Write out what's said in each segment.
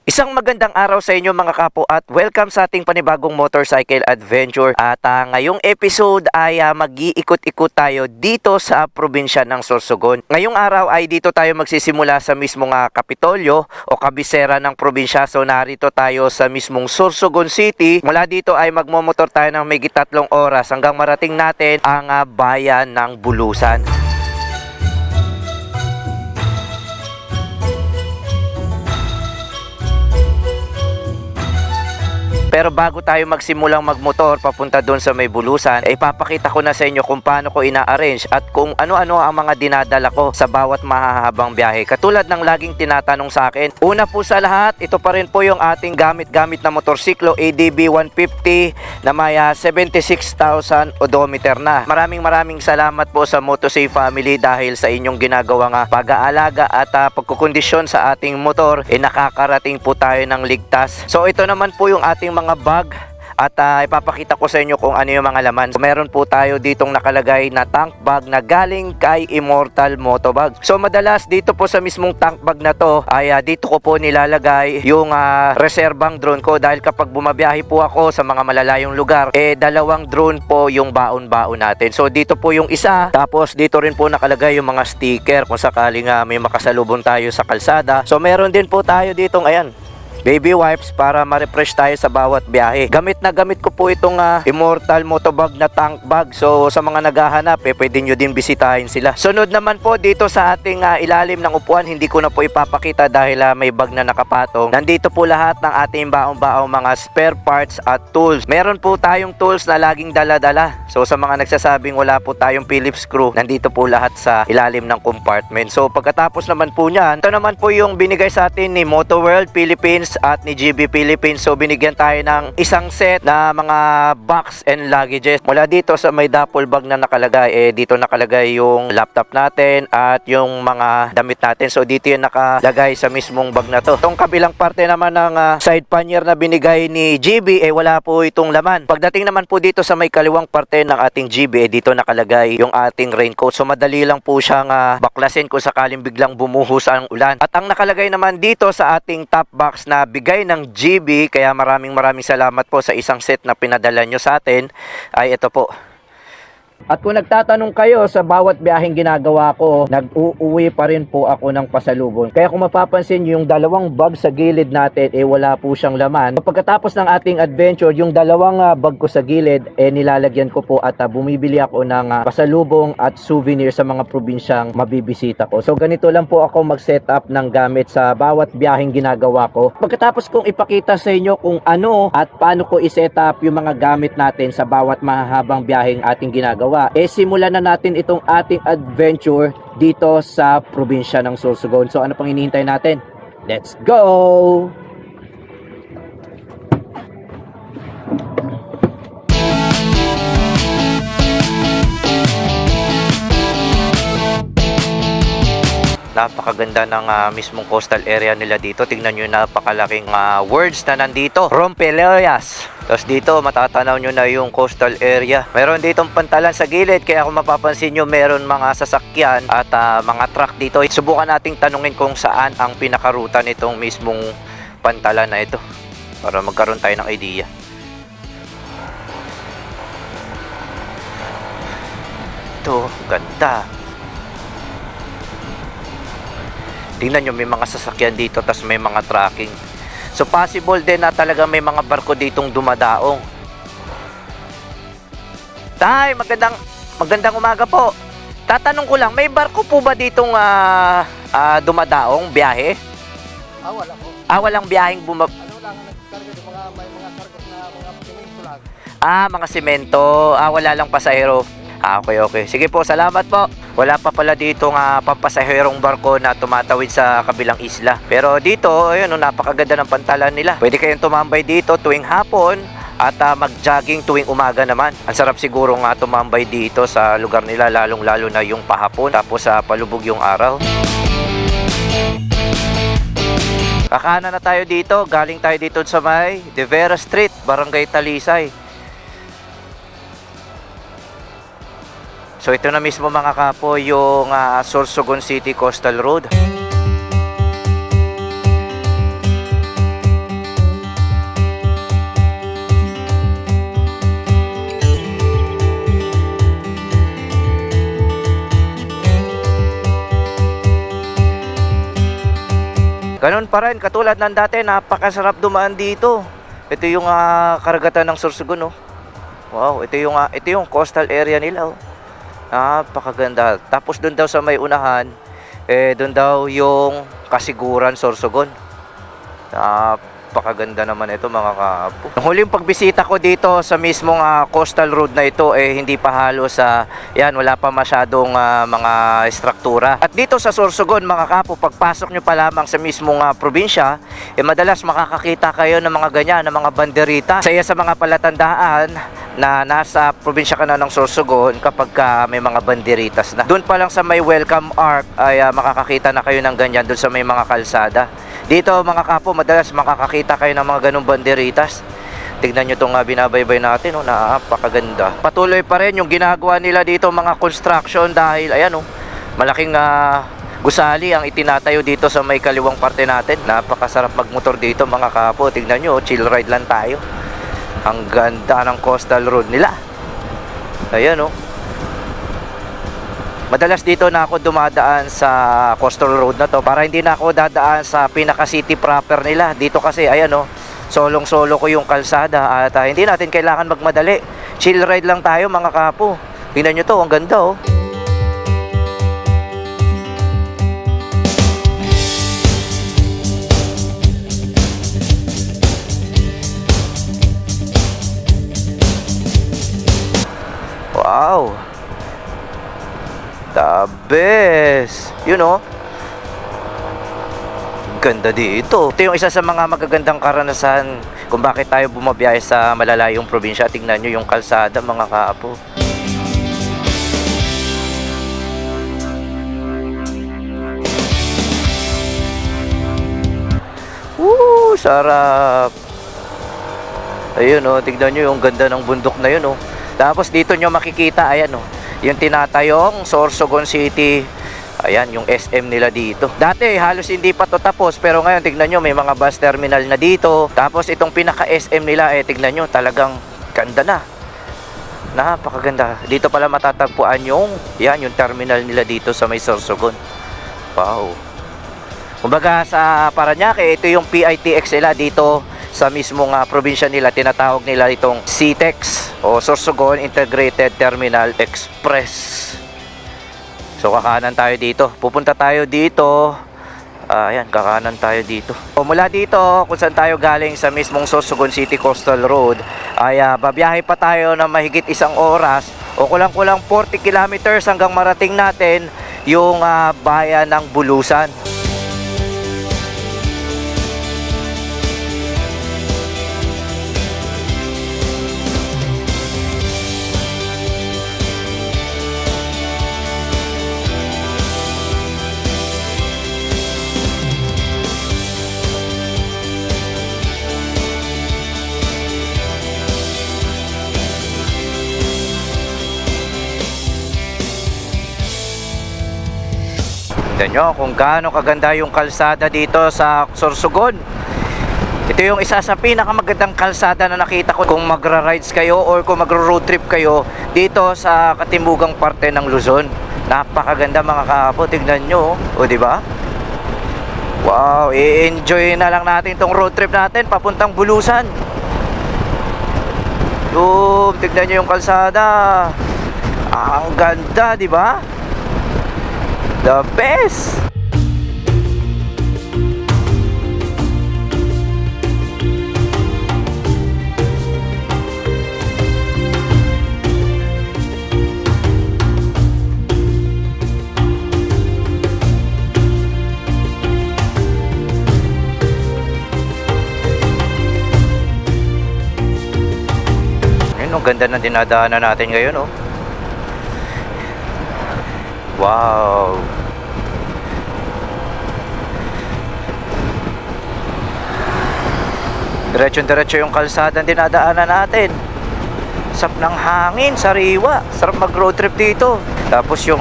Isang magandang araw sa inyo mga kapo at welcome sa ating panibagong motorcycle adventure. At ngayong episode ay mag-iikot-ikot tayo dito sa probinsya ng Sorsogon. Ngayong araw ay dito tayo magsisimula sa mismong Kapitolyo o kabisera ng probinsya. So narito tayo sa mismong Sorsogon City. Mula dito ay magmomotor tayo ng may 3 oras hanggang marating natin ang bayan ng Bulusan. Pero bago tayo magsimulang magmotor papunta doon sa may Bulusan, ipapakita ko na sa inyo kung paano ko ina-arrange at kung ano-ano ang mga dinadala ko sa bawat mahahabang biyahe. Katulad ng laging tinatanong sa akin, una po sa lahat, ito pa rin po yung ating gamit-gamit na motorsiklo ADB 150 na may 76,000 odometer na. Maraming salamat po sa Motosafe family dahil sa inyong ginagawang pag-aalaga at pagkukondisyon sa ating motor, nakakarating po tayo ng ligtas. So ito naman po yung ating mga bag at ipapakita ko sa inyo kung ano yung mga laman. So, meron po tayo ditong nakalagay na tank bag na galing kay Immortal Motobag. So madalas dito po sa mismong tank bag na to ay dito ko po nilalagay yung reserbang drone ko dahil kapag bumabiyahe po ako sa mga malalayong lugar, 2 drone po yung baon-baon natin. So dito po yung isa, tapos dito rin po nakalagay yung mga sticker kung sakaling may makasalubong tayo sa kalsada. So meron din po tayo ditong ayan, baby wipes para ma-refresh tayo sa bawat biyahe. Gamit na gamit ko po itong Immortal Motobag na tank bag. So sa mga naghahanap, pwede nyo din bisitahin sila. Sunod naman po dito sa ating ilalim ng upuan, hindi ko na po ipapakita dahil may bag na nakapatong. Nandito po lahat ng ating baong-baong mga spare parts at tools. Meron po tayong tools na laging dala-dala. So sa mga nagsasabing wala po tayong Phillips screw, nandito po lahat sa ilalim ng compartment. So pagkatapos naman po niyan, ito naman po yung binigay sa atin ni Moto World Philippines at ni GB Philippines. So binigyan tayo ng isang set na mga box and luggages. Mula dito sa may duffel bag na nakalagay, dito nakalagay yung laptop natin at yung mga damit natin. So dito yung nakalagay sa mismong bag na to. Itong kabilang parte naman ng side pannier na binigay ni GB, wala po itong laman. Pagdating naman po dito sa may kaliwang parte ng ating GB, dito nakalagay yung ating raincoat. So madali lang po siyang baklasin kung sakaling biglang bumuhos ang ulan. At ang nakalagay naman dito sa ating top box na bigay ng GB, kaya maraming salamat po sa isang set na pinadala nyo sa atin, ay ito po. At kung nagtatanong kayo sa bawat biyaheng ginagawa ko, nag-uuwi pa rin po ako ng pasalubong. Kaya kung mapapansin nyo, yung 2 bag sa gilid natin, wala po siyang laman. Pagkatapos ng ating adventure, yung 2 bag ko sa gilid, nilalagyan ko po at bumibili ako ng pasalubong at souvenir sa mga probinsyang mabibisita ko. So ganito lang po ako mag-setup ng gamit sa bawat biyaheng ginagawa ko. Pagkatapos kong ipakita sa inyo kung ano at paano ko i-setup yung mga gamit natin sa bawat mahahabang biyaheng ating ginagawa, simulan na natin itong ating adventure dito sa probinsya ng Sorsogon. So ano pang hinihintay natin? Let's go! Napakaganda ng mismong coastal area nila dito. Tingnan nyo, napakalaking words na nandito. Rompelerias. Tapos dito matatanaw nyo na yung coastal area. Meron ditong pantalan sa gilid, kaya kung mapapansin nyo, meron mga sasakyan at mga truck dito. Subukan nating tanungin kung saan ang pinakaruta nitong mismong pantalan na ito para magkaroon tayo ng idea. Ito, ganda. Tingnan nyo, may mga sasakyan dito, tas may mga tracking. So possible din na talaga may mga barko ditong dumadaong. Tay, magandang umaga po. Tatanong ko lang, may barko po ba ditong dumadaong biyahe? Wala po. Walang biyaheng Ano lang, nagkarga yung may mga kargot na mga simento lang. mga semento. Wala lang pasahero. Okay. Sige po, salamat po. Wala pa pala dito pampasaherong barko na tumatawid sa kabilang isla. Pero dito, ayun, napakaganda ng pantalan nila. Pwede kayong tumambay dito tuwing hapon at mag-jogging tuwing umaga naman. Ang sarap siguro tumambay dito sa lugar nila, lalong-lalo na yung pahapon. Tapos palubog yung araw. Kakanan na tayo dito. Galing tayo dito sa may De Vera Street, Barangay Talisay. So ito na mismo mga kapo yung Sorsogon City Coastal Road. Ganun pa rin, katulad ng dati, napakasarap dumaan dito. Ito yung karagatan ng Sorsogon, oh. Wow, ito yung coastal area nila, oh. Napakaganda. Tapos doon daw sa may unahan, doon daw yung Kasiguran, Sorsogon. Napakaganda naman ito, mga kaapo. Ang huling pagbisita ko dito sa mismong coastal road na ito, hindi pa halos yan, wala pa masyadong mga struktura. At dito sa Sorsogon, mga kapo, pagpasok nyo pa lamang sa mismong probinsya, madalas makakakita kayo ng mga ganyan, ng mga banderita. Saya sa mga palatandaan na nasa probinsya ka na ng Sorsogon kapag may mga banderitas na. Doon pa lang sa may welcome arc ay makakakita na kayo ng ganyan doon sa may mga kalsada. Dito, mga kapo, madalas makakakita kayo ng mga ganung banderitas. Tignan nyo itong binabaybay natin, oh, napakaganda. Patuloy pa rin yung ginagawa nila dito, mga construction, dahil ayan, oh, malaking gusali ang itinatayo dito sa may kaliwang parte natin. Napakasarap magmotor dito, mga kapo. Tignan nyo, chill ride lang tayo. Ang ganda ng coastal road nila. Ayan, oh. Madalas dito na ako dumadaan sa coastal road na to para hindi na ako dadaan sa pinaka city proper nila. Dito kasi ayan, oh, solong-solo ko yung kalsada at hindi natin kailangan magmadali. Chill ride lang tayo, mga kapo. Tingnan nyo to, ang ganda, oh. Wow. The best. You know, ganda dito. Ito yung isa sa mga magagandang karanasan kung bakit tayo bumabiyahe sa malalayong probinsya. Tingnan nyo yung kalsada, mga kaapo. Woo, sarap. Ayun, oh, tignan nyo yung ganda ng bundok na yun, oh. Tapos dito nyo makikita, ayan, oh, yung tinatayong Sorsogon City. Ayan, yung SM nila dito. Dati, halos hindi pa to tapos. Pero ngayon, tignan nyo, may mga bus terminal na dito. Tapos, itong pinaka-SM nila, tignan nyo, talagang ganda na. Napakaganda. Dito pala matatagpuan yung terminal nila dito sa may Sorsogon. Wow. Kumbaga, sa Parañaque, ito yung PITX nila dito sa mismong probinsya nila. Tinatawag nila itong CTEX o Sorsogon Integrated Terminal Express. So kakanan tayo dito. Pupunta tayo dito. Ayan, kakanan tayo dito. O, mula dito, kung saan tayo galing sa mismong Sorsogon City Coastal Road, ay babiyahe pa tayo na mahigit 1 oras o kulang-kulang 40 kilometers hanggang marating natin yung bayan ng Bulusan. Tignan nyo kung gaano kaganda yung kalsada dito sa Sorsogon. Ito yung isa sa pinakamagandang kalsada na nakita ko kung magra-rides kayo or kung magro-road trip kayo dito sa katimugang parte ng Luzon. Napakaganda, mga kaapo. Tignan nyo, o diba? Wow, i-enjoy na lang natin tong road trip natin papuntang Bulusan. Tignan nyo yung kalsada. Ang ganda, diba? The best! Ayun, ang ganda ng dinadaanan natin ngayon, oh. Wow. Diretso-diretso yung kalsada dinadaanan natin. Sarap ng hangin, sariwa. Sarap mag-road trip dito. Tapos yung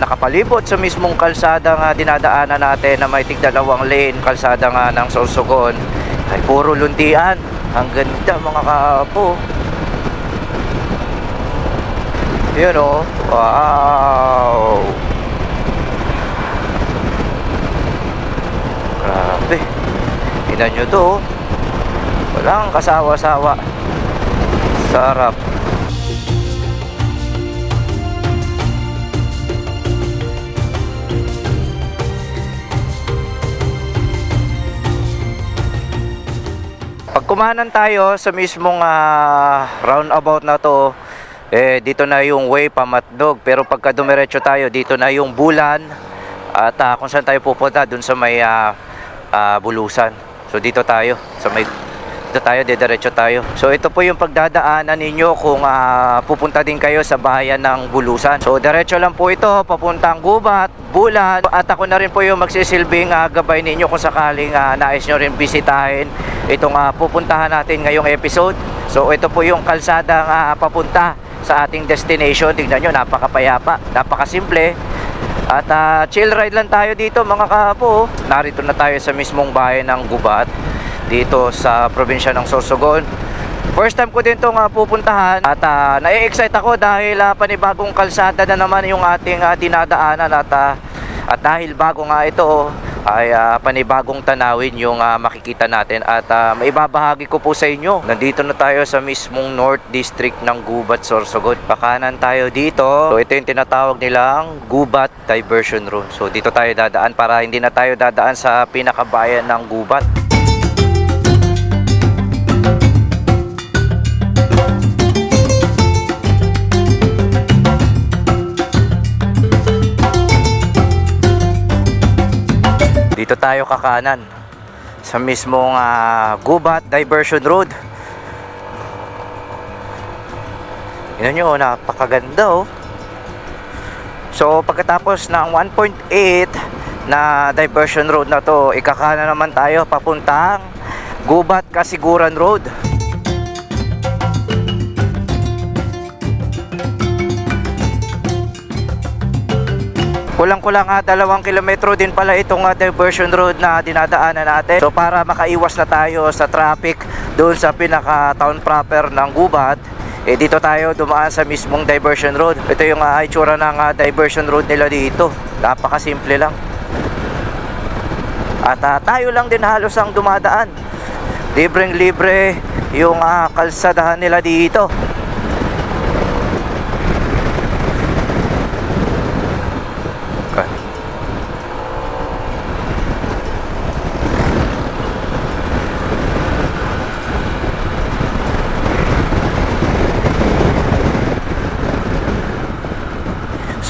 nakapalibot sa mismong kalsada nga dinadaanan natin na may tig-2 lane, kalsada nga ng Sorsogon, ay puro luntian. Ang ganda, mga kaapo. Yun, oh. Wow. Grabe. Tingnan nyo to, oh. Walang kasawa-sawa. Sarap. Pag kumanan tayo sa mismong roundabout na to, dito na yung way pamatdog. Pero pagka dumiretso tayo, dito na yung bulan. At kung saan tayo pupunta, dun sa may bulusan. So dito tayo, didiretso tayo. So ito po yung pagdadaanan ninyo kung pupunta din kayo sa bayan ng Bulusan. So diretso lang po ito, papuntang Gubat, Bulan. At ako na rin po yung magsisilbing gabay ninyo kung sakaling nais nyo rin bisitahin itong pupuntahan natin ngayong episode. So ito po yung kalsadang papunta sa ating destination. Tingnan nyo, napakapayapa, napakasimple. At chill ride lang tayo dito mga kapo. Narito na tayo sa mismong bayan ng Gubat, dito sa probinsya ng Sorsogon. First time ko din itong pupuntahan. At na-excite ako dahil panibagong kalsada na naman yung ating dinadaanan. At dahil bago nga ito ay panibagong tanawin yung makikita natin. At maibabahagi ko po sa inyo. Nandito na tayo sa mismong North District ng Gubat, Sorsogon. Pakanan tayo dito. So ito yung tinatawag nilang Gubat Diversion Road. So dito tayo dadaan para hindi na tayo dadaan sa pinakabayan ng Gubat. Dito tayo kakanan sa mismong Gubat Diversion Road. Tingnan nyo, napakaganda oh. So pagkatapos ng 1.8 na diversion road na to, ikakanan naman tayo papuntang Gubat Kasiguran Road. Kulang-kulang 2 kilometro din pala itong diversion road na dinadaanan natin. So para makaiwas na tayo sa traffic doon sa pinaka-town proper ng Gubat, dito tayo dumaan sa mismong diversion road. Ito yung itsura ng diversion road nila dito. Napakasimple lang. At tayo lang din halos ang dumadaan. Libreng-libre yung kalsadahan nila dito.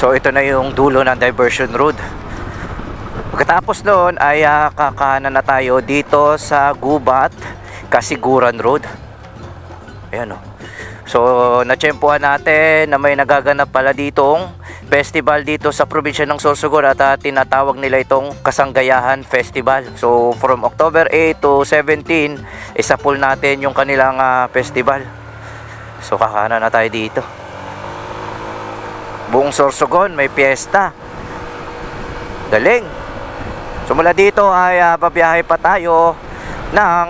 So ito na yung dulo ng diversion road. Pagkatapos noon ay kakanan na tayo dito sa Gubat Kasiguran Road. Ayan o. So natsyempohan natin na may nagaganap pala ditong festival dito sa probinsya ng Sorsogon at tinatawag nila itong Kasanggayahan Festival. So from October 8 to 17, isa full natin yung kanilang festival. So kakanan na tayo dito. Buong Sorsogon may piyesta. Galing. So mula dito ay babiyahe pa tayo ng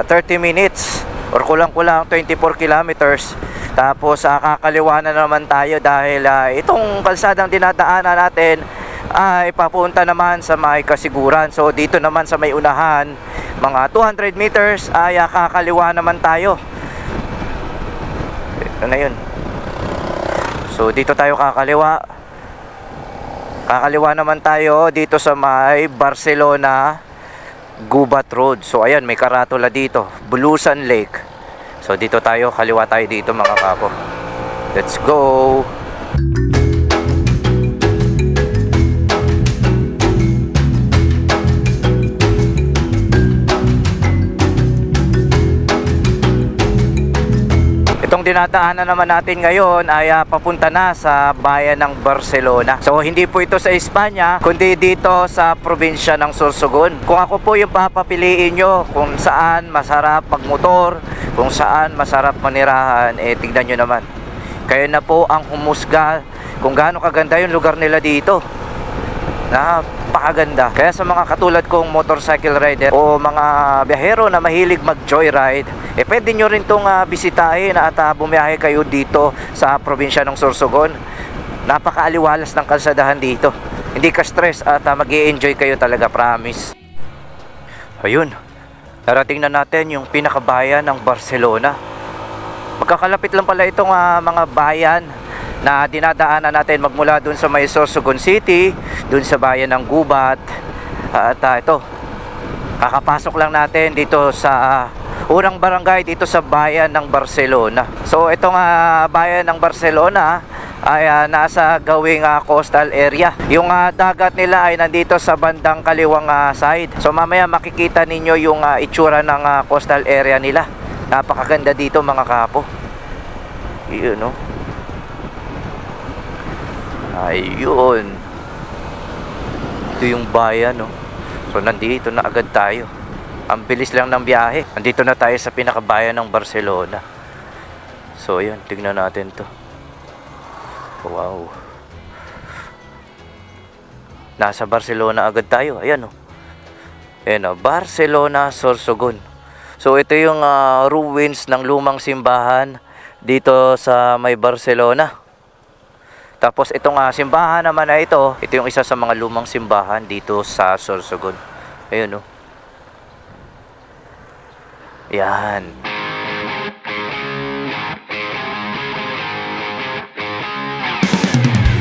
30 minutes or kulang-kulang 24 kilometers. Tapos kakaliwa na naman tayo dahil itong kalsadang dinadaanan natin ay papunta naman sa may Kasiguran. So dito naman sa may unahan, mga 200 meters ay kakaliwa naman tayo. Ito na yun. So dito tayo kakaliwa. Kakaliwa naman tayo dito sa may Barcelona Gubat Road. So ayan, may karatula dito, Bulusan Lake. So dito tayo, kaliwa tayo dito mga kapo. Let's go. Itong dinadaanan naman natin ngayon ay papunta na sa bayan ng Barcelona. So hindi po ito sa Espanya, kundi dito sa probinsya ng Sorsogon. Kung ako po yung papapiliin nyo kung saan masarap magmotor, kung saan masarap manirahan, tignan nyo naman. Kayo na po ang humusga kung gaano kaganda yung lugar nila dito. Napakaganda. Kaya sa mga katulad kong motorcycle rider o mga biyahero na mahilig mag-joyride, pwede nyo rin itong bisitahin at bumiyahe kayo dito sa probinsya ng Sorsogon. Napakaaliwalas ng kalsadahan dito. Hindi ka stress at mag-i-enjoy kayo talaga, promise. Ayun, narating na natin yung pinakabayan ng Barcelona. Magkakalapit lang pala itong mga bayan na dinadaanan natin magmula dun sa may Sorsogon City, dun sa bayan ng Gubat. At ito, kakapasok lang natin dito sa unang barangay dito sa bayan ng Barcelona. So itong bayan ng Barcelona ay nasa gawing coastal area. Yung dagat nila ay nandito sa bandang kaliwang side. So mamaya makikita ninyo yung itsura ng coastal area nila. Napakaganda dito mga kapo. Yun, no? Ayun. Ito yung bayan, no? So nandito na agad tayo. Ang bilis lang ng biyahe. Nandito na tayo sa pinakabayan ng Barcelona. So yun, tignan natin to. Wow. Nasa Barcelona agad tayo. Ayan, oh. Ayan, oh. Barcelona, Sorsogon. So ito yung ruins ng lumang simbahan dito sa may Barcelona. Tapos itong simbahan naman na ito yung isa sa mga lumang simbahan dito sa Sorsogon. Ayun, oh. Yan.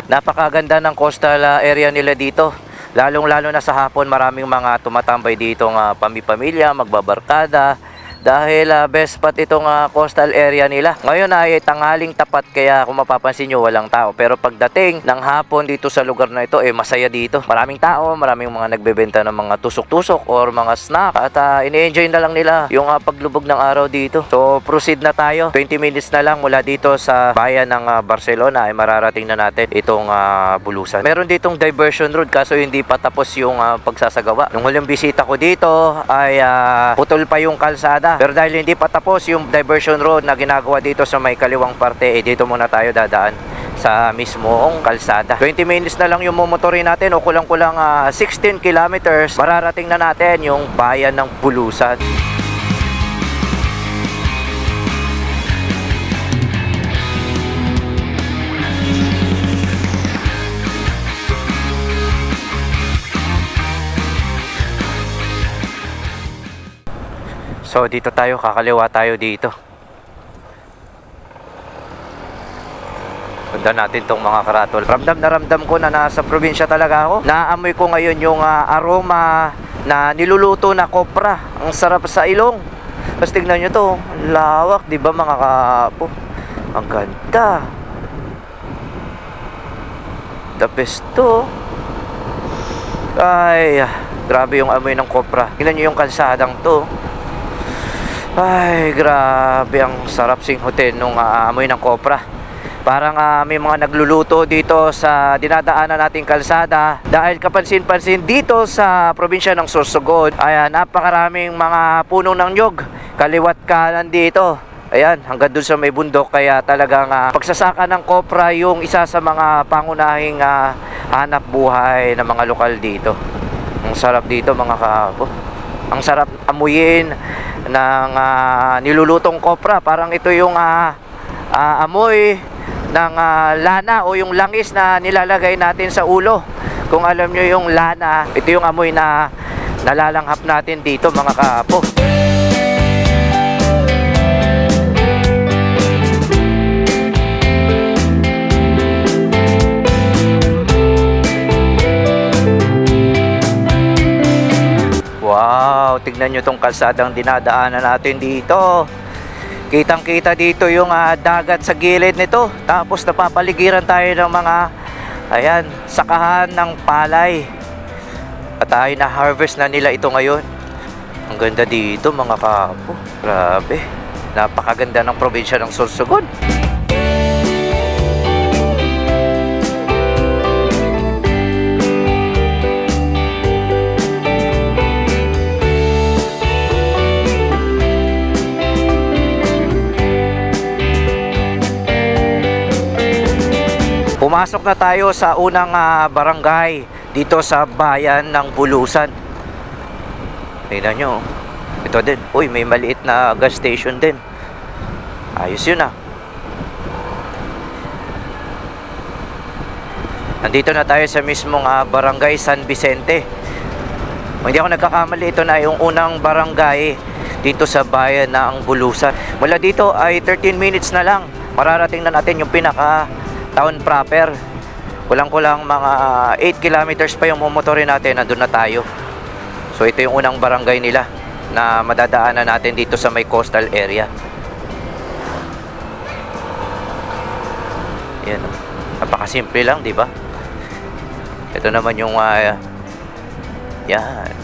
Napakaganda ng coastal area nila dito. Lalong-lalo na sa hapon, maraming mga tumatambay dito ng pamilya, magbabarkada. Dahil best spot itong coastal area nila. Ngayon ay tanghaling tapat, kaya kung mapapansin nyo walang tao. Pero pagdating ng hapon dito sa lugar na ito, masaya dito. Maraming tao, maraming mga nagbebenta ng mga tusok-tusok or mga snack. At ini-enjoy na lang nila yung paglubog ng araw dito. So proceed na tayo. 20 minutes na lang mula dito sa bayan ng Barcelona ay mararating na natin itong Bulusan. Meron ditong diversion road kaso hindi pa tapos yung pagsasagawa. Nung huling bisita ko dito ay putol pa yung kalsada. Pero dahil hindi pa tapos yung diversion road na ginagawa dito sa may kaliwang parte, dito muna tayo dadaan sa mismong kalsada. 20 minutes na lang yung mumotorin natin o kulang-kulang 16 kilometers. Mararating na natin yung bayan ng Bulusan. So dito tayo, kakaliwa tayo dito. Punta natin tong mga karatol. Ramdam na ramdam ko na nasa probinsya talaga ako. Naamoy ko ngayon yung aroma na niluluto na kopra. Ang sarap sa ilong. Tapos tignan nyo to, lawak, di ba mga kapo? Ang ganda. The best to. Ay, grabe yung amoy ng kopra. Tignan nyo yung kalsadang to. Ay, grabe, ang sarap singhutin nung amoy ng kopra. Parang may mga nagluluto dito sa dinadaanan nating kalsada. Dahil kapansin-pansin dito sa probinsya ng Sorsogon, ayan, napakaraming mga puno ng nyog. Kaliwat kanan dito. Ayan, hanggang dun sa may bundok. Kaya talagang pagsasaka ng kopra yung isa sa mga pangunahing hanap buhay ng mga lokal dito. Ang sarap dito mga kapo. Ang sarap amuyin ng nilulutong kopra. Parang ito yung amoy ng lana o yung langis na nilalagay natin sa ulo. Kung alam nyo yung lana, ito yung amoy na nalalanghap natin dito mga kapo. Wow, tignan nyo tong kalsadang dinadaanan natin dito. Kitang-kita dito yung dagat sa gilid nito. Tapos napapaligiran tayo ng mga ayan, sakahan ng palay. At ay na-harvest na nila ito ngayon. Ang ganda dito mga kapo. Grabe. Napakaganda ng probinsya ng Sorsogon. Pumasok na tayo sa unang barangay dito sa bayan ng Bulusan. Tingnan nyo. Ito din. Uy, may maliit na gas station din. Ayos yun Nandito na tayo sa mismong barangay San Vicente. Kung hindi ako nagkakamali, ito na yung unang barangay dito sa bayan ng Bulusan. Mula dito ay 13 minutes na lang. Mararating na natin yung pinaka town proper. Kulang-kulang mga 8 kilometers pa yung mumotorin natin, nandun na tayo. So ito yung unang barangay nila na madadaanan natin dito sa may coastal area. Yan. Napakasimple lang, di ba? Ito naman yung yan.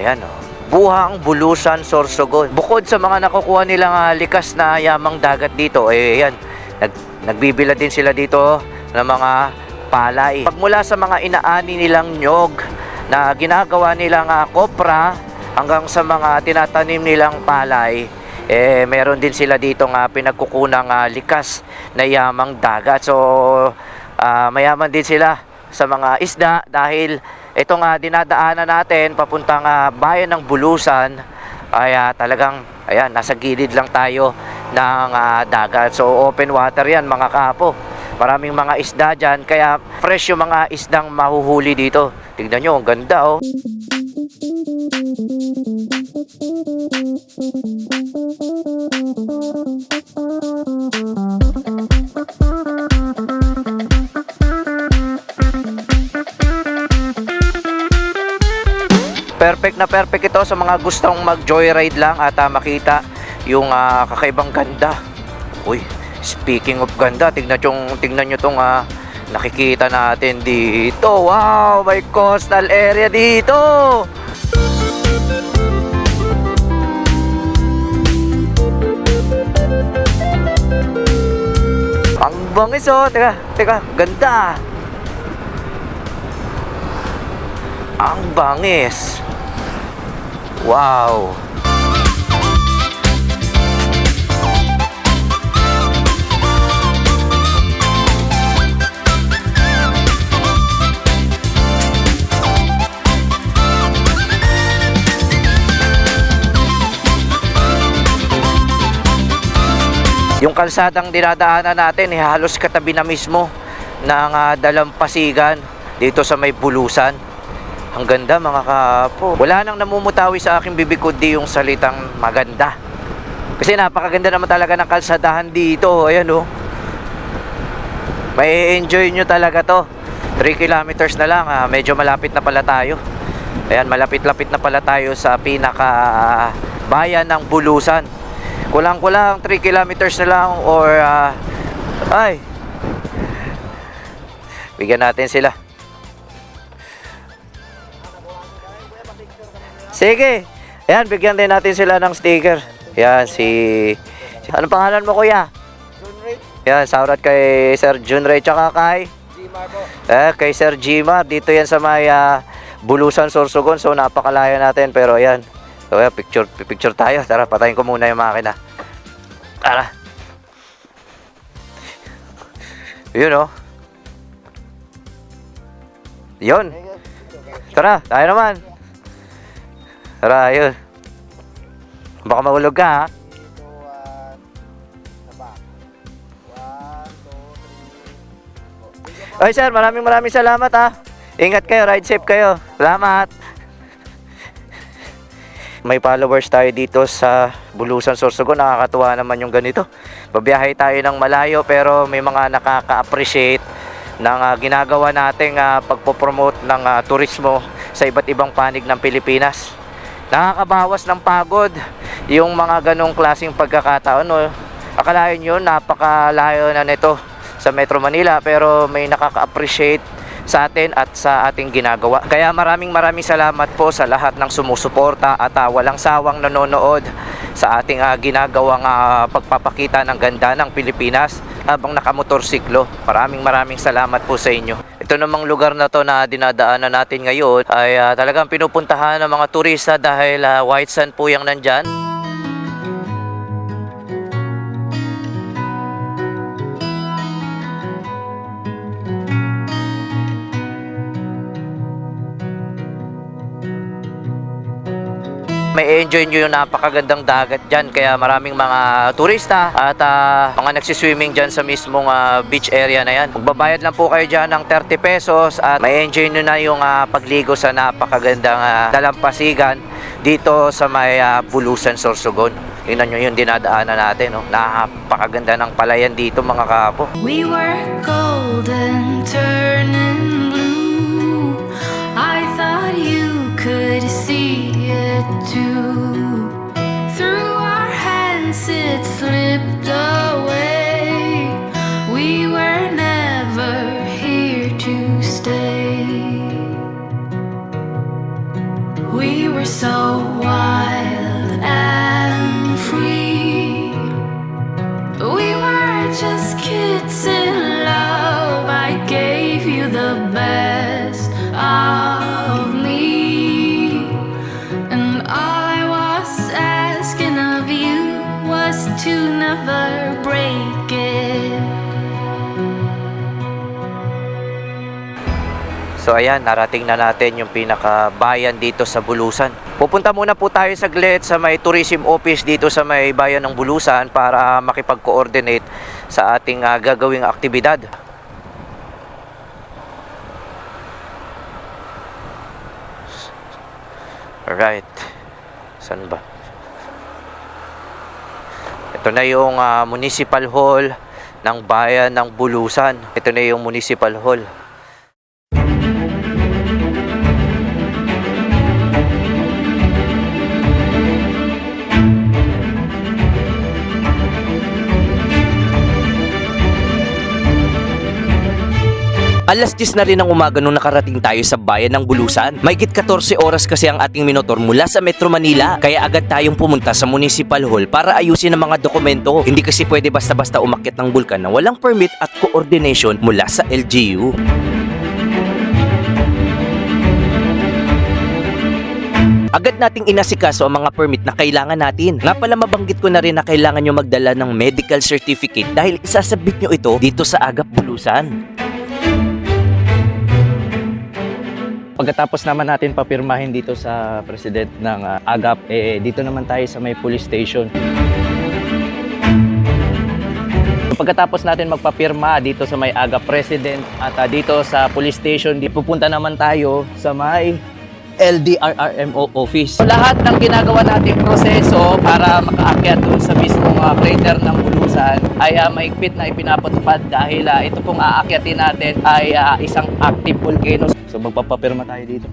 Ayan o. Buhang, Bulusan, Sorsogon. Bukod sa mga nakukuha nilang likas na yamang dagat dito, yan. Nagbibila din sila dito ng mga palay. Pagmula sa mga inaani nilang nyog na ginagawa nilang kopra hanggang sa mga tinatanim nilang palay, meron din sila dito nga pinagkukunang likas na yamang dagat. So mayaman din sila sa mga isda dahil ito nga dinadaanan natin papuntang bayan ng Bulusan ay talagang ayan, nasa gilid lang tayo ng dagat. So open water yan mga kapo. Maraming mga isda dyan, kaya fresh yung mga isdang mahuhuli dito. Tignan nyo, ang ganda oh. Perfect na perfect ito sa mga gustong mag-joyride lang at makita yung kakaibang ganda. Uy, speaking of ganda, tignan nyo tong nakikita natin dito. Wow, may coastal area dito. Ang bangis oh. Teka, ganda. Ang bangis. Wow. Yung kalsadang dinadaanan natin, halos katabi na mismo ng dalampasigan dito sa may Bulusan. Ang ganda mga kapo. Wala nang namumutawi sa aking bibig kundi yung salitang maganda. Kasi napakaganda naman talaga ng kalsadahan dito. Ayan oh. May enjoy nyo talaga to. 3 kilometers na lang. Medyo malapit na pala tayo. Ayan, malapit-lapit na pala tayo sa pinaka bayan ng Bulusan. Kulang-kulang 3 kilometers na lang or ay, bigyan natin sila. Sige. Ayan, bigyan din natin sila ng sticker. Ayan, anong pangalan mo kuya? Junray. Ayan, shoutout kay Sir Junray tsaka kay Gmar po. kay Sir Gmar. Dito yan sa may Bulusan, Sorsogon. So napakalaya natin pero ayan. So ayan, picture tayo. Tara, patayin ko muna yung makina. Tara. Yun oh. Yun. Tara, tayo naman. Tara, yun. Baka mahulog ka ha. Dito, na ba? 1, 2, 3. Oy sir, maraming salamat ha. Ingat kayo, ride safe kayo. Salamat. May followers tayo dito sa Bulusan, Sorsogon. Nakakatuwa naman yung ganito. Babiyahe tayo ng malayo pero may mga nakaka-appreciate ng ginagawa nating pagpopromote ng turismo sa iba't ibang panig ng Pilipinas. Nakakabawas ng pagod yung mga ganong klaseng pagkakataon. No? Akalain nyo, napakalayo na nito sa Metro Manila pero may nakaka-appreciate sa atin at sa ating ginagawa. Kaya maraming salamat po sa lahat ng sumusuporta at walang sawang nanonood sa ating ginagawang pagpapakita ng ganda ng Pilipinas habang nakamotorsiklo. Maraming salamat po sa inyo. Ito namang lugar na to na dinadaanan natin ngayon ay talagang pinupuntahan ng mga turista dahil white sand po yung nandyan. May enjoy nyo yung napakagandang dagat dyan. Kaya maraming mga turista at mga nagsiswimming dyan sa mismong beach area na yan. Magbabayad lang po kayo dyan ng 30 pesos at may enjoy nyo na yung pagligo sa napakagandang dalampasigan dito sa may Bulusan, Sorsogon. Tingnan nyo yung dinadaanan natin. No? Napakaganda ng palayan dito mga kapo. We were golden, turning blue. I thought you could see it too. Through our hands it slipped away. We were never here to stay. We were so wild and free. We were just kids in love. I gave you the best of me, and all I was asking of you was to never break it. So ayan, narating na natin yung pinakabayan dito sa Bulusan. Pupunta muna po tayo saglit sa may tourism office dito sa may bayan ng Bulusan para makipag-coordinate sa ating gagawing aktibidad. Alright. Saan ba? Ito na yung municipal hall ng bayan ng Bulusan. Ito na yung municipal hall. Alas 10 na rin ng umaga nung nakarating tayo sa bayan ng Bulusan. Mahigit 14 oras kasi ang ating minotor mula sa Metro Manila. Kaya agad tayong pumunta sa Municipal Hall para ayusin ang mga dokumento. Hindi kasi pwede basta-basta umakyat ng bulkan na walang permit at coordination mula sa LGU. Agad nating inasikaso ang mga permit na kailangan natin. Nga pala mabanggit ko na rin na kailangan nyo magdala ng medical certificate dahil isasabit nyo ito dito sa Agap Bulusan. Pagkatapos naman natin papirmahin dito sa president ng Agap, dito naman tayo sa may police station. Pagkatapos natin magpapirma dito sa may Agap president at dito sa police station, pupunta naman tayo sa may LDRRMO office. So, lahat ng ginagawa nating proseso para makaakyat dun sa mismong crater ng Bulusan ay maigpit na ipinapatupad dahil ito pong aakyatin natin ay isang active volcano. So magpapapirma tayo dito.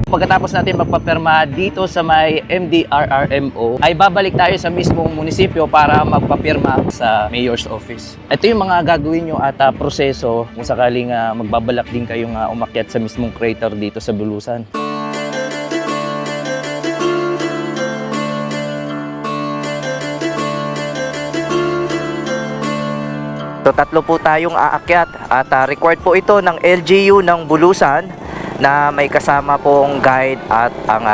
Pagkatapos natin magpapirma dito sa may MDRRMO, ay babalik tayo sa mismong munisipyo para magpapirma sa mayor's office. Ito yung mga gagawin nyo at proseso kung sakaling magbabalak din kayong umakyat sa mismong crater dito sa Bulusan. So tatlo po tayong aakyat at required po ito ng LGU ng Bulusan na may kasama pong guide at ang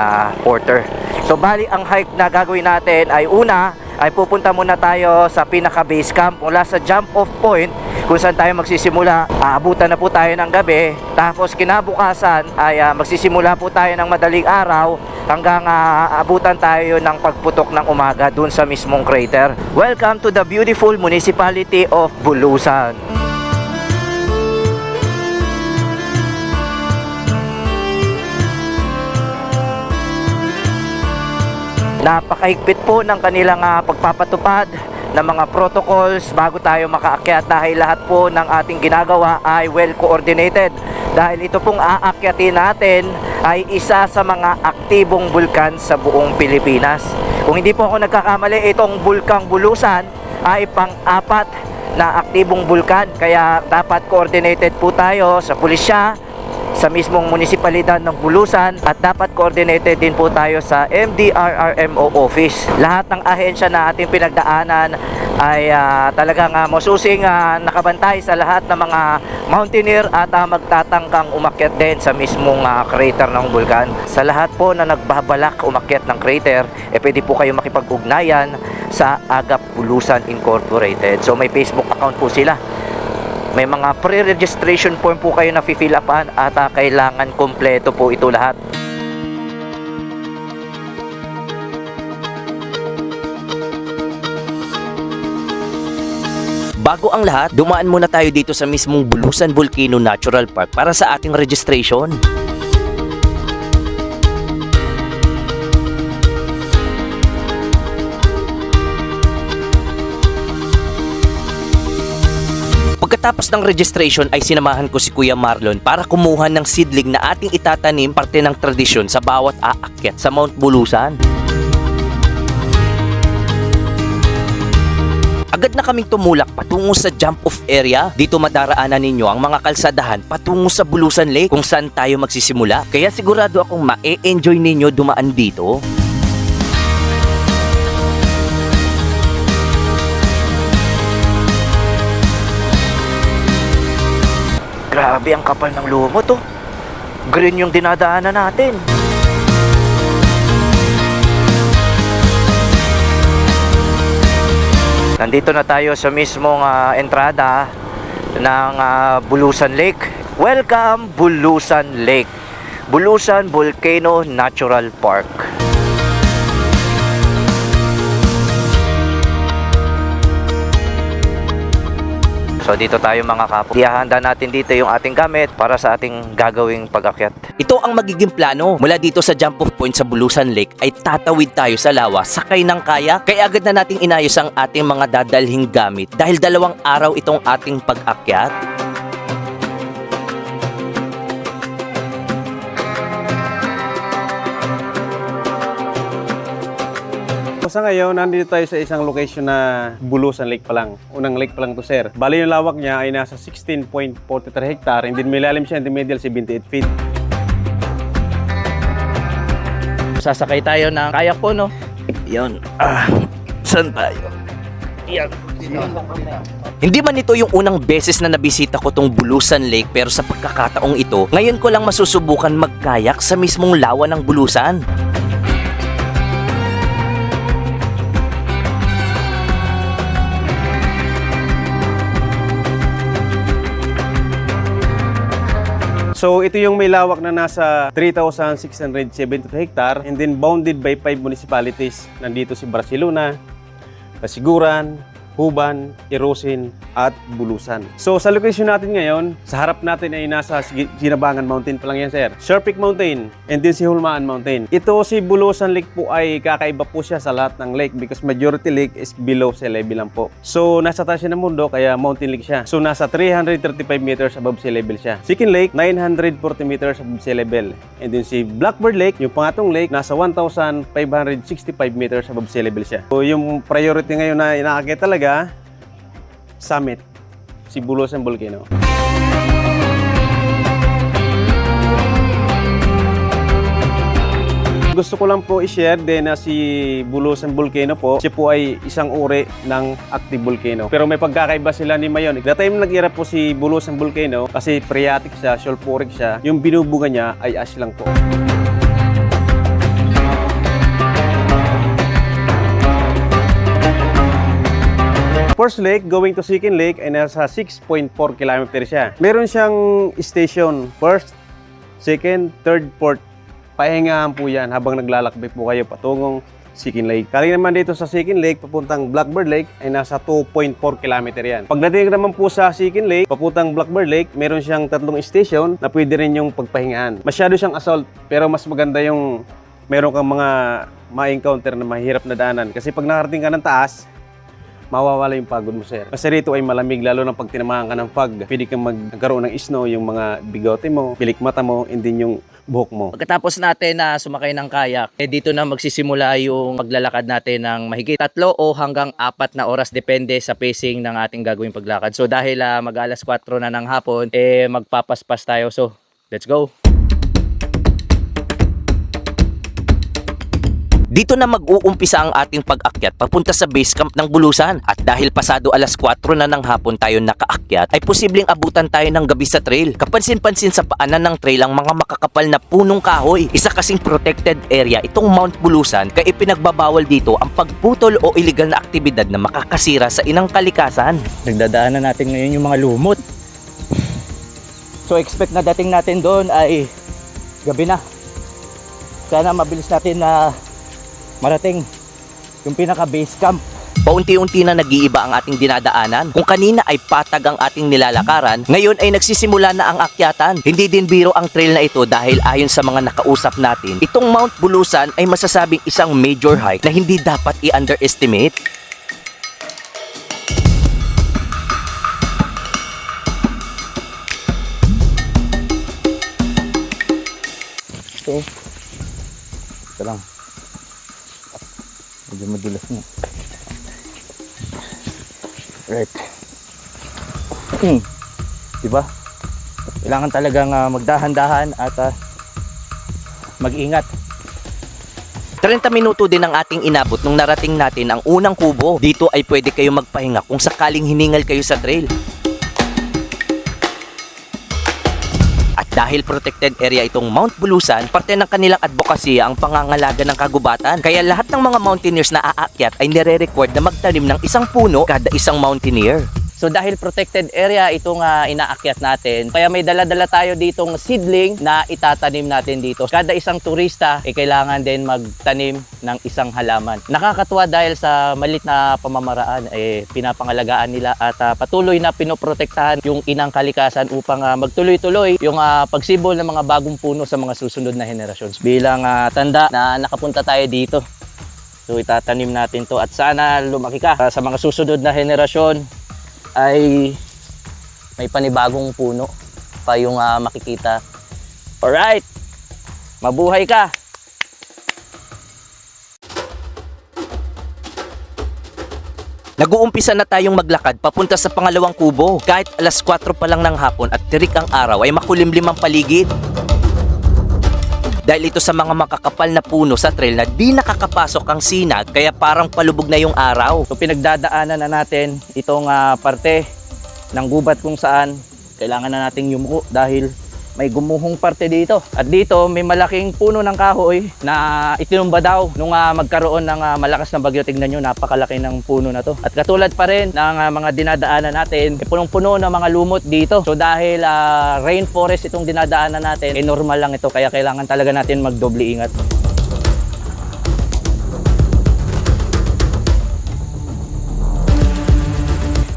porter. So bali ang hike na gagawin natin ay una ay pupunta muna tayo sa pinaka base camp mula sa jump off point kung saan tayo magsisimula. Aabutan na po tayo ng gabi, tapos kinabukasan ay magsisimula po tayo ng madaling araw hanggang aabutan tayo ng pagputok ng umaga dun sa mismong crater. Welcome to the beautiful municipality of Bulusan. Napakahigpit po ng kanilang pagpapatupad ng mga protocols bago tayo makaakyat dahil lahat po ng ating ginagawa ay well coordinated. Dahil ito pong aakyatin natin ay isa sa mga aktibong bulkan sa buong Pilipinas. Kung hindi po ako nagkakamali, itong Bulkang Bulusan ay pang-apat na aktibong bulkan. Kaya dapat coordinated po tayo sa pulisya, sa mismong munisipalidad ng Bulusan at dapat coordinated din po tayo sa MDRRMO office. Lahat ng ahensya na ating pinagdaanan ay talagang masusing nakabantay sa lahat ng mga mountaineer at magtatangkang umakyat din sa mismong crater ng bulkan. Sa lahat po na nagbabalak umakyat ng crater, pwede po kayo makipag-ugnayan sa Agap Bulusan Incorporated. So may Facebook account po sila. May mga pre-registration form po kayo na fill upan at kailangan kompleto po ito lahat. Bago ang lahat, dumaan muna tayo dito sa mismong Bulusan Volcano Natural Park para sa ating registration. Pagkatapos ng registration ay sinamahan ko si Kuya Marlon para kumuha ng seedling na ating itatanim, parte ng tradisyon sa bawat aakyat sa Mount Bulusan. Agad na kaming tumulak patungo sa jump-off area. Dito madaraanan ninyo ang mga kalsadahan patungo sa Bulusan Lake kung saan tayo magsisimula. Kaya sigurado akong ma-enjoy ninyo dumaan dito. Grabe ang kapal ng lumot oh. Green yung dinadaanan natin. Nandito na tayo sa mismong entrada ng Bulusan Lake. Welcome Bulusan Lake. Bulusan Volcano Natural Park. So dito tayo mga kapo. Ihahanda natin dito yung ating gamit para sa ating gagawing pag-akyat. Ito ang magiging plano. Mula dito sa jump-off point sa Bulusan Lake ay tatawid tayo sa lawa, sakay ng kayak. Kaya agad na nating inayos ang ating mga dadalhing gamit dahil 2 araw itong ating pag-akyat. Sa ngayon, nandito tayo sa isang location na Bulusan Lake pa lang. Unang lake pa lang to, sir. Bali yung lawak niya ay nasa 16.43 hectare and then may lalim siya in the middle 78 feet. Sasakay tayo ng kayak po, no? Yan. Saan tayo? Yan. Hindi man ito yung unang beses na nabisita ko tong Bulusan Lake, pero sa pagkakataong ito, ngayon ko lang masusubukan magkayak sa mismong lawa ng Bulusan. So ito yung may lawak na nasa 3,672 hectare and then bounded by 5 municipalities. Nandito si Barcelona, Kasiguran, Huban, Irosin, at Bulusan. So sa location natin ngayon, sa harap natin ay nasa Ginabangan Mountain pa lang yan, sir. Sir Peak Mountain and then si Hulmaan Mountain. Ito si Bulusan Lake po ay kakaiba po siya sa lahat ng lake because majority lake is below sea level lang po. So nasa taas siya ng mundo kaya mountain lake siya. So nasa 335 meters above sea level siya. Second Lake, 940 meters above sea level. And then si Blackbird Lake, yung pangatong lake, nasa 1,565 meters above sea level siya. So yung priority ngayon na inaakit talaga, summit, si Bulusan Volcano. Gusto ko lang po i-share din na si Bulusan Volcano po, siya po ay isang uri ng active volcano. Pero may pagkakaiba sila ni Mayon. That time nag-irap po si Bulusan Volcano kasi phreatic siya, sulfuric siya. Yung binubuga niya ay ash lang po. First lake going to second lake ay nasa 6.4 km siya. Meron siyang station, first, second, third, fourth. Pahingahan po yan habang naglalakbay po kayo patungong second lake. Kaling naman dito sa second lake, papuntang Blackbird Lake ay nasa 2.4 km yan. Pagdating naman po sa second lake, papuntang Blackbird Lake, meron siyang 3 station na pwede rin yung pagpahingaan. Masyado siyang assault, pero mas maganda yung meron kang mga ma-encounter na mahirap na daanan. Kasi pag nakarating ka ng taas, mawawala yung pagod mo, sir. Kasi rito ay malamig, lalo na pag tinamahan ka ng fog. Pwede kang magkaroon ng snow, yung mga bigote mo, pilik mata mo, and then yung buhok mo. Pagkatapos natin na sumakay ng kayak, dito na magsisimula yung maglalakad natin ng mahigit 3 o hanggang 4 na oras, depende sa pacing ng ating gagawing paglakad. So dahil mag-alas 4 na ng hapon, magpapaspas tayo. So, let's go! Dito na mag-uumpisa ang ating pag-akyat papunta sa base camp ng Bulusan. At dahil pasado alas 4 na ng hapon tayo nakaakyat, ay posibleng abutan tayo ng gabi sa trail. Kapansin-pansin sa paanan ng trail ang mga makakapal na punong kahoy. Isa kasing protected area itong Mount Bulusan, kaya ipinagbabawal dito ang pagputol o iligal na aktibidad na makakasira sa inang kalikasan. Nagdadaanan natin ngayon yung mga lumot. So expect na dating natin doon ay gabi na. Sana mabilis natin na marating yung pinaka base camp. Paunti-unti na nag-iiba ang ating dinadaanan. Kung kanina ay patag ang ating nilalakaran, ngayon ay nagsisimula na ang akyatan. Hindi din biro ang trail na ito dahil ayon sa mga nakausap natin, itong Mount Bulusan ay masasabing isang major hike na hindi dapat i-underestimate. Ito lang. Medyo madulas na. Right. Diba? Kailangan talagang magdahan-dahan at mag-ingat. 30 minuto din ang ating inabot nung narating natin ang unang kubo. Dito ay pwede kayo magpahinga kung sakaling hiningal kayo sa trail. At dahil protected area itong Mount Bulusan, parte ng kanilang advokasya ang pangangalaga ng kagubatan. Kaya lahat ng mga mountaineers na aakyat ay nire-required na magtanim ng isang puno kada isang mountaineer. So dahil protected area itong inaakyat natin, kaya may dala-dala tayo ditong seedling na itatanim natin dito. Kada isang turista ay kailangan din magtanim ng isang halaman. Nakakatuwa dahil sa malit na pamamaraan pinapangalagaan nila at patuloy na pinoprotektahan yung inang kalikasan upang magtuloy-tuloy yung pagsibol ng mga bagong puno sa mga susunod na henerasyon. Bilang tanda na nakapunta tayo dito. So itatanim natin to at sana lumaki ka sa mga susunod na henerasyon ay may panibagong puno pa yung makikita. Alright, mabuhay ka! Nag-uumpisa na tayong maglakad papunta sa pangalawang kubo. Kahit alas 4 pa lang ng hapon at tirik ang araw ay makulimlim ang paligid. Dahil ito sa mga makakapal na puno sa trail na di nakakapasok ang sinag kaya parang palubog na yung araw. So pinagdadaanan na natin itong parte ng gubat kung saan kailangan na nating yumuko dahil may gumuhong parte dito. At dito may malaking puno ng kahoy na itinumba daw nung magkaroon ng malakas na bagyo. Tignan nyo, napakalaki ng puno na to. At katulad pa rin ng mga dinadaanan natin, punong-puno ng mga lumot dito. So dahil rainforest itong dinadaanan natin, normal lang ito. Kaya kailangan talaga natin magdoble ingat.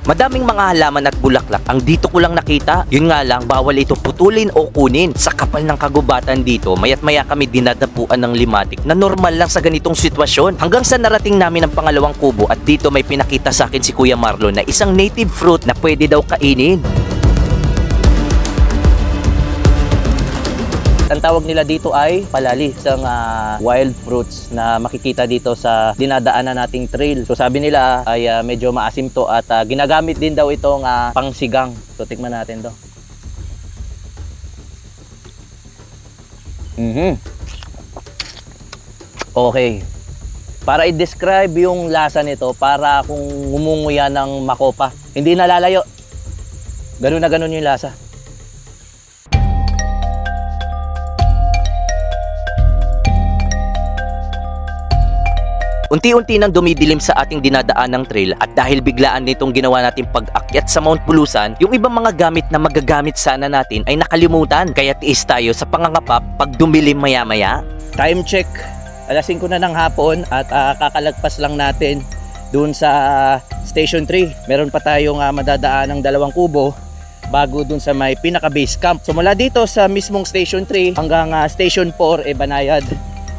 Madaming mga halaman at bulaklak ang dito ko lang nakita. Yun nga lang, bawal ito putulin o kunin. Sa kapal ng kagubatan dito, mayat maya kami dinadapuan ng limatik na normal lang sa ganitong sitwasyon. Hanggang sa narating namin ang pangalawang kubo at dito may pinakita sa akin si Kuya Marlon na isang native fruit na pwede daw kainin. Ang tawag nila dito ay palali, isang wild fruits na makikita dito sa dinadaanan nating trail. So sabi nila ay medyo maasim to at ginagamit din daw itong pangsigang. So tikman natin to. Okay. Para i-describe yung lasa nito, para kung ngumunguya ng makopa. Hindi nalalayo. Ganun na ganun yung lasa. Unti-unti nang dumidilim sa ating dinadaanang trail at dahil biglaan nitong ginawa natin pag-akyat sa Mount Bulusan, yung ibang mga gamit na magagamit sana natin ay nakalimutan. Kaya tiis tayo sa pangangapa pag dumilim maya-maya. Time check, alas 5 na ng hapon at kakalagpas lang natin dun sa Station 3. Meron pa tayong madadaan ng 2 kubo bago dun sa may pinaka base camp. So mula dito sa mismong Station 3 hanggang Station 4 banayad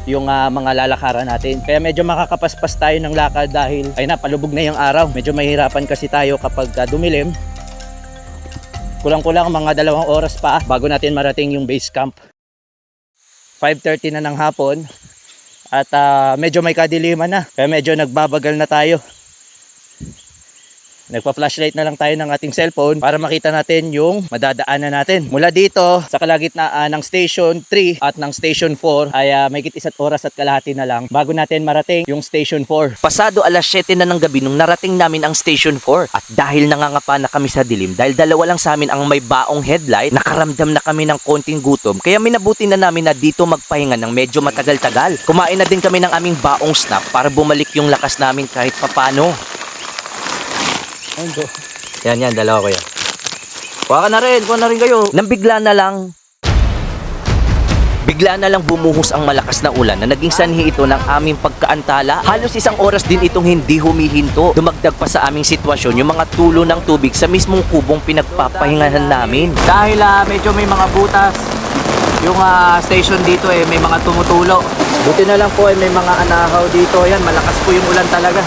yung mga lalakaran natin. Kaya medyo makakapaspas tayo ng lakad dahil ay napalubog na yung araw. Medyo mahirapan kasi tayo kapag dumilim. Kulang-kulang mga 2 oras pa bago natin marating yung base camp. 5:30 na ng hapon at medyo may kadiliman na. Kaya medyo nagbabagal na tayo. Nagpa-flashlight na lang tayo ng ating cellphone para makita natin yung madadaanan natin. Mula dito sa kalagitnaan ng Station 3 at ng Station 4 ay may 1 oras at kalahati na lang bago natin marating yung Station 4. Pasado alas 7 na ng gabi nung narating namin ang Station 4 at dahil nangangapa na kami sa dilim, dahil dalawa lang sa amin ang may baong headlight, nakaramdam na kami ng konting gutom kaya minabuti na namin na dito magpahinga ng medyo matagal-tagal. Kumain na din kami ng aming baong snack para bumalik yung lakas namin kahit papano. Yan, 2 ko yan. Kuha na rin kayo. Nang bigla na lang bumuhos ang malakas na ulan na naging sanhi ito ng aming pagkaantala. Halos 1 oras din itong hindi humihinto. Dumagdag pa sa aming sitwasyon yung mga tulo ng tubig sa mismong kubong pinagpapahingahan namin. Dahil medyo may mga butas, yung station dito may mga tumutulo. Buti na lang po may mga anahaw dito. Yan, malakas po yung ulan talaga.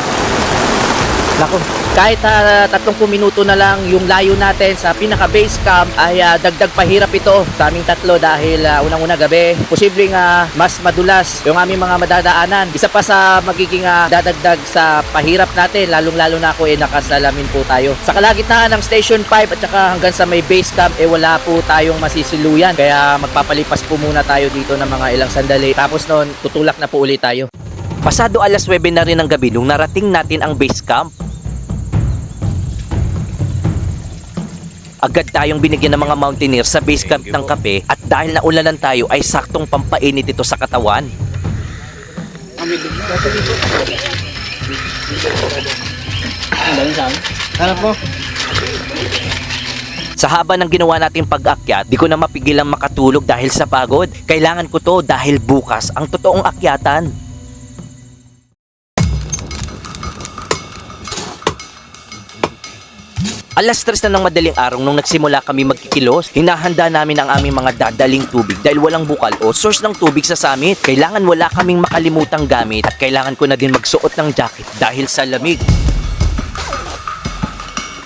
Nako, kahit 30 minuto na lang yung layo natin sa pinaka base camp ay dagdag pahirap ito sa aming tatlo dahil unang-una gabi, posibleng mas madulas yung aming mga madadaanan. Isa pa sa magiging dadagdag sa pahirap natin, lalong-lalo na ako nakasalamin po tayo. Sa kalagitnaan ng Station 5 at saka hanggang sa may base camp wala po tayong masisiluyan. Kaya magpapalipas po muna tayo dito ng mga ilang sandali. Tapos noon, tutulak na po ulit tayo. Pasado alas 9 na rin ng gabi nung narating natin ang base camp. Agad tayong binigyan ng mga mountaineer sa base camp ng kape at dahil naulanan tayo ay saktong pampainit ito sa katawan. Sa haba ng ginawa nating pag-akyat, di ko na mapigilang makatulog dahil sa pagod. Kailangan ko to dahil bukas ang totoong akyatan. Alas 3 na ng madaling araw nung nagsimula kami magkikilos, hinahanda namin ang aming mga dadaling tubig dahil walang bukal o source ng tubig sa summit. Kailangan wala kaming makalimutang gamit at kailangan ko na din magsuot ng jacket dahil sa lamig.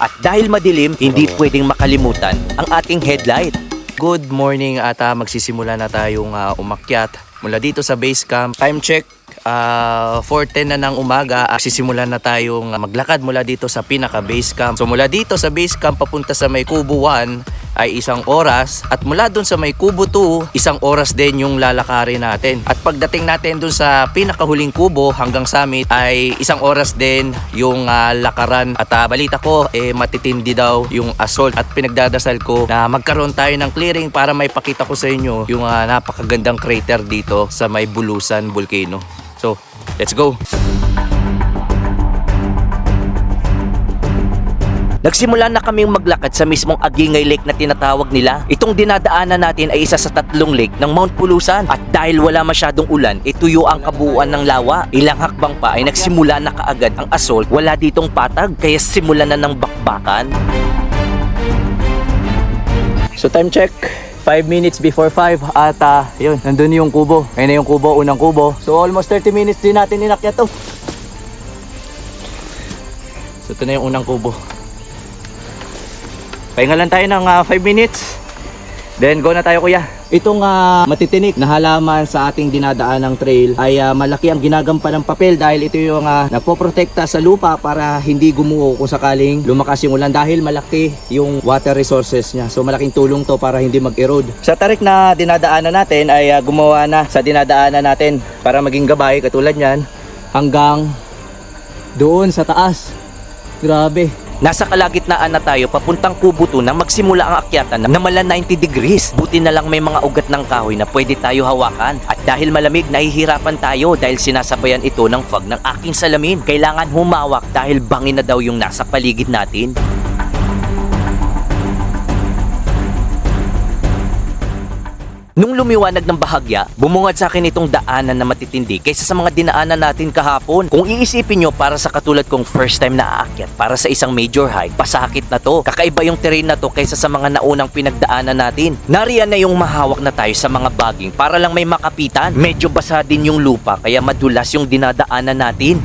At dahil madilim, hindi pwedeng makalimutan ang ating headlight. Good morning at magsisimula na tayong umakyat mula dito sa base camp. Time check. 4:10 na ng umaga, sisimulan na tayong maglakad mula dito sa pinaka base camp. So mula dito sa base camp papunta sa may Kubo 1 ay 1 oras at mula dun sa may Kubo 2, 1 oras din yung lalakarin natin. At pagdating natin dun sa pinakahuling kubo hanggang summit ay 1 oras din yung lakaran. At balita ko matitindi daw yung assault at pinagdadasal ko na magkaroon tayo ng clearing para may pakita ko sa inyo yung napakagandang crater dito sa may Bulusan Volcano. So, let's go! Nagsimula na kaming maglakad sa mismong Agingay Lake na tinatawag nila. Itong dinadaanan natin ay isa sa 3 lake ng Mount Pulusan. At dahil wala masyadong ulan, tuyo ang kabuuan ng lawa. Ilang hakbang pa ay nagsimula na kaagad ang assault. Wala ditong patag, kaya simulan na ng bakbakan. So time check. 5 minutes before 5 at yun, nandun yung kubo. Ayun na yung kubo, unang kubo. So almost 30 minutes din natin inakyat to. So ito na yung unang kubo. Pahinga lang tayo ng 5 minutes. Then go na tayo kuya. Itong matitinik na halaman sa ating dinadaanang trail ay malaki ang ginagampan ng papel dahil ito yung nagpoprotekta sa lupa para hindi gumuho kung sakaling lumakas yung ulan dahil malaki yung water resources niya. So malaking tulong to para hindi mag-erode. Sa tarik na dinadaanan natin ay gumawa na sa dinadaanan natin para maging gabay katulad niyan hanggang doon sa taas. Grabe. Nasa kalagitnaan na tayo papuntang Kubo 2 na magsimula ang akyatan na mala 90 degrees. Buti na lang may mga ugat ng kahoy na pwede tayo hawakan. At dahil malamig, nahihirapan tayo dahil sinasabayan ito ng fog ng aking salamin. Kailangan humawak dahil bangin na daw yung nasa paligid natin. Nung lumiwanag ng bahagya, bumungad sa akin itong daanan na matitindi kaysa sa mga dinaanan natin kahapon. Kung iisipin nyo para sa katulad kong first time na aakyat para sa isang major hike, pasakit na to. Kakaiba yung terrain na to kaysa sa mga naunang pinagdaanan natin. Nariyan na yung mahawak na tayo sa mga baging para lang may makapitan. Medyo basa din yung lupa kaya madulas yung dinadaanan natin.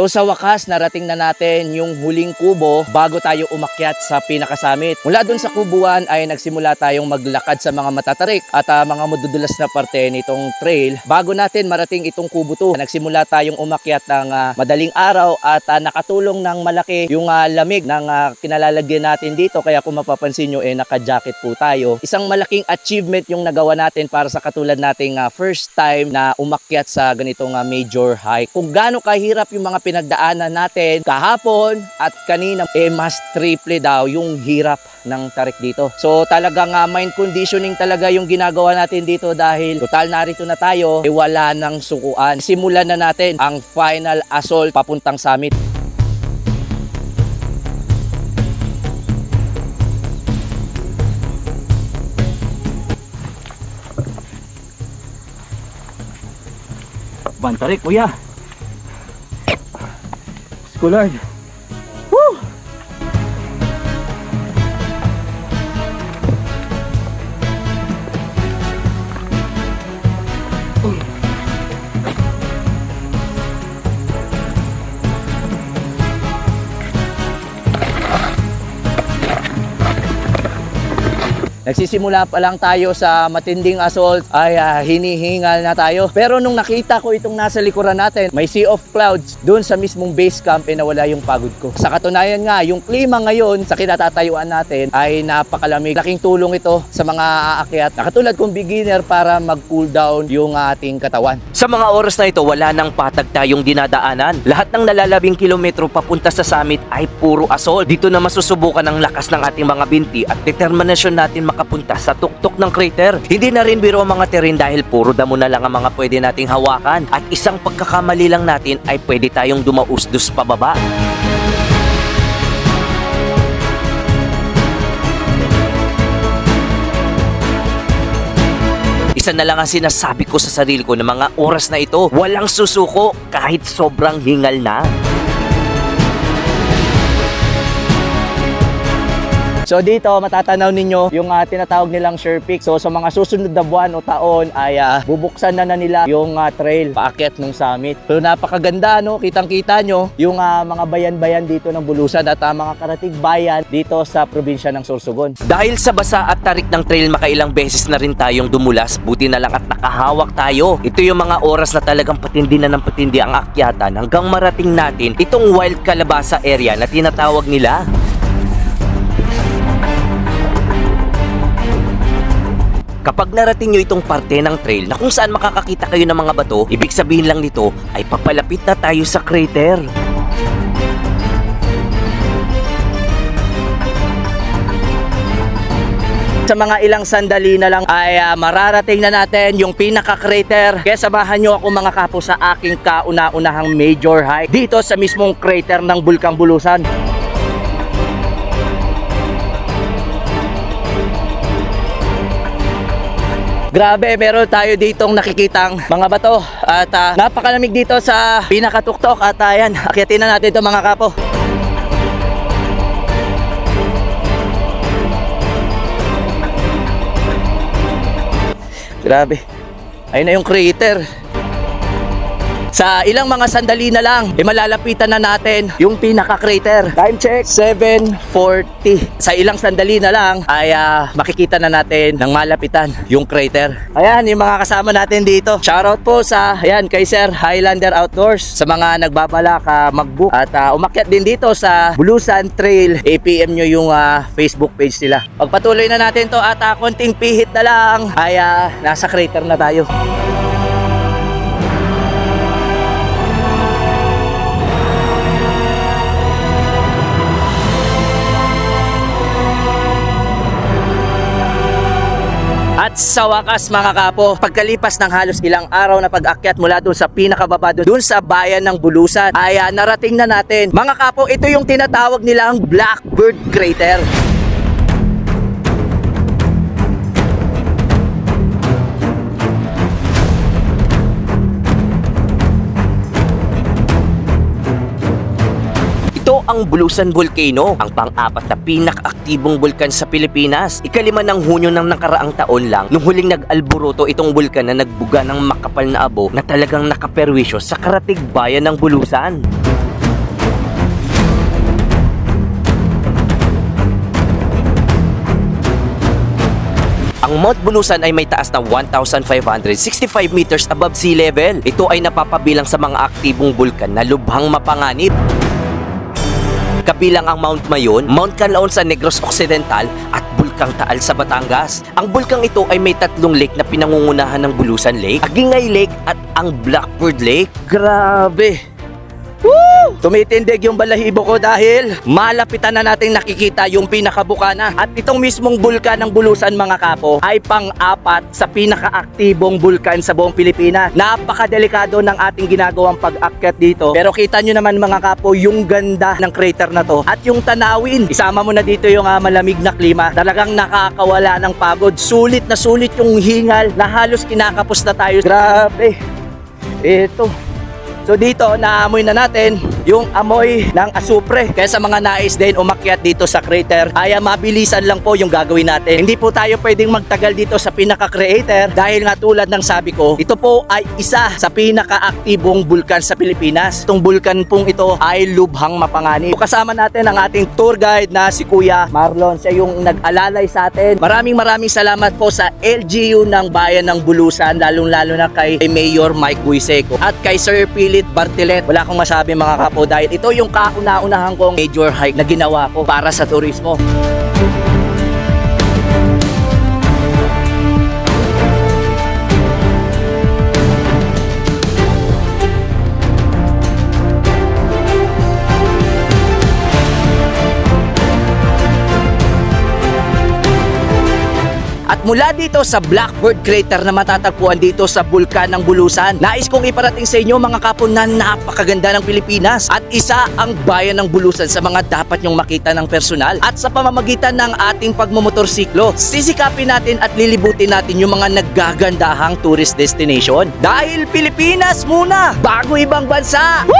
So sa wakas, narating na natin yung huling kubo bago tayo umakyat sa pinakasamit. Mula dun sa kubuan ay nagsimula tayong maglakad sa mga matatarik at mga madudulas na parte nitong trail. Bago natin marating itong kubo 2, nagsimula tayong umakyat ng madaling araw at nakatulong ng malaki yung lamig ng kinalalagyan natin dito. Kaya kung mapapansin nyo, naka-jacket po tayo. Isang malaking achievement yung nagawa natin para sa katulad nating first time na umakyat sa ganitong major hike. Kung gaano kahirap yung mga pinagdaanan natin kahapon at kanina, mas triple daw yung hirap ng tarik dito. So talagang mind conditioning talaga yung ginagawa natin dito dahil total narito na tayo, wala nang sukuan. Simulan na natin ang final assault papuntang summit. Bantarik, kuya. Skulard. Woo! Nagsisimula pa lang tayo sa matinding assault ay hinihingal na tayo. Pero nung nakita ko itong nasa likuran natin, may sea of clouds doon sa mismong base camp, nawala yung pagod ko. Sa katunayan nga, yung klima ngayon sa kinatatayuan natin ay napakalamig. Laking tulong ito sa mga aakyat na katulad kong beginner para mag-cool down yung ating katawan. Sa mga oras na ito, wala nang patag tayong dinadaanan. Lahat ng nalalabing kilometro papunta sa summit ay puro assault. Dito na masusubukan ang lakas ng ating mga binti at determinasyon natin makapunta sa tuktok ng crater. Hindi na rin biro ang mga terrain dahil puro damo na lang ang mga pwede nating hawakan at isang pagkakamali lang natin ay pwede tayong dumausdos pababa. Isa na lang ang sinasabi ko sa sarili ko na mga oras na ito, walang susuko kahit sobrang hingal na. So dito matatanaw ninyo yung tinatawag nilang Sherpick. So sa mga susunod na buwan o taon ay bubuksan na nila yung trail paakyat ng summit. So napakaganda, no? Kitang-kita nyo yung mga bayan-bayan dito ng Bulusan at mga karatig bayan dito sa probinsya ng Sorsogon. Dahil sa basa at tarik ng trail, makailang beses na rin tayong dumulas. Buti na lang at nakahawak tayo. Ito yung mga oras na talagang patindi na ng patindi ang akyatan hanggang marating natin itong Wild Kalabasa area na tinatawag nila. Kapag narating nyo itong parte ng trail na kung saan makakakita kayo ng mga bato, ibig sabihin lang nito ay papalapit na tayo sa crater. Sa mga ilang sandali na lang ay mararating na natin yung pinaka-crater. Kaya samahan nyo ako mga kapo sa aking kauna-unahang major hike dito sa mismong crater ng Bulkang Bulusan. Grabe, meron tayo ditong nakikitang mga bato at napakalamig dito sa pinakatuktok at yan, akyatin na natin ito mga kapo. Grabe, ayun na yung crater. Sa ilang mga sandali na lang, malalapitan na natin yung pinaka-crater. Time check, 7:40. Sa ilang sandali na lang ay makikita na natin ng malapitan yung crater. Ayan, yung mga kasama natin dito. Shoutout po sa, ayan, kay Sir Highlander Outdoors. Sa mga nagbabalak mag-book at umakyat din dito sa Bulusan Trail, APM nyo yung Facebook page nila. Pagpatuloy na natin to at konting pihit na lang ay nasa crater na tayo. At sa wakas mga kapo, pagkalipas ng halos ilang araw na pag-akyat mula doon sa pinakababa doon sa bayan ng Bulusan ay narating na natin. Mga kapo, ito yung tinatawag nilang Blackbird Crater. Ito ang Bulusan Volcano, ang pang-apat na pinakaaktibong bulkan sa Pilipinas. Ika-5 ng Hunyo ng nakaraang taon lang, nung huling nag-alboroto itong bulkan na nagbuga ng makapal na abo na talagang nakaperwisyo sa karatig bayan ng Bulusan. Ang Mount Bulusan ay may taas na 1,565 meters above sea level. Ito ay napapabilang sa mga aktibong bulkan na lubhang mapanganib. Kabilang ang Mount Mayon, Mount Canlaon sa Negros Occidental at Bulkang Taal sa Batangas. Ang bulkang ito ay may 3 lake na pinangungunahan ng Bulusan Lake, Agingay Lake at ang Blackbird Lake. Grabe! Woo! Tumitindig yung balahibo ko dahil malapitan na nating nakikita yung pinakabukana. At itong mismong bulkan ng Bulusan mga kapo ay pang-4 sa pinakaaktibong bulkan sa buong Pilipinas. Napakadelikado ng ating ginagawang pag-akyat dito. Pero kita nyo naman mga kapo yung ganda ng crater na to at yung tanawin. Isama mo na dito yung malamig na klima. Talagang nakakawala ng pagod. Sulit na sulit yung hingal na halos kinakapos na tayo. Grabe! Ito. So dito, naamoy na natin yung amoy ng asupre. Kaya sa mga nais din umakyat dito sa crater, ay mabilisan lang po yung gagawin natin. Hindi po tayo pwedeng magtagal dito sa pinaka-crater dahil nga tulad ng sabi ko, ito po ay isa sa pinaka-aktibong bulkan sa Pilipinas. Itong bulkan pong ito ay lubhang mapanganib. Kasama natin ang ating tour guide na si Kuya Marlon. Siya yung nag-alalay sa atin. Maraming salamat po sa LGU ng Bayan ng Bulusan, lalong-lalo na kay Mayor Mike Buiseco at kay Sir Philip Bartelet. Wala akong masabi mga kapo dahil ito yung kauna-unahan kong major hike na ginawa ko para sa turismo. At mula dito sa Blackbird Crater na matatagpuan dito sa bulkan ng Bulusan, nais kong iparating sa inyo mga kapo na napakaganda ng Pilipinas at isa ang bayan ng Bulusan sa mga dapat nyong makita ng personal at sa pamamagitan ng ating pagmumotorsiklo. Sisikapin natin at lilibutin natin yung mga naggagandahang tourist destination dahil Pilipinas muna bago ibang bansa. Woo!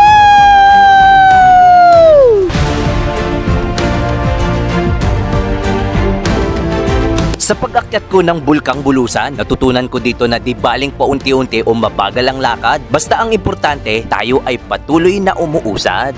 Sa pag-akyat ko ng Bulkang Bulusan, natutunan ko dito na di baling paunti-unti o mabagal ang lakad. Basta ang importante, tayo ay patuloy na umuusad.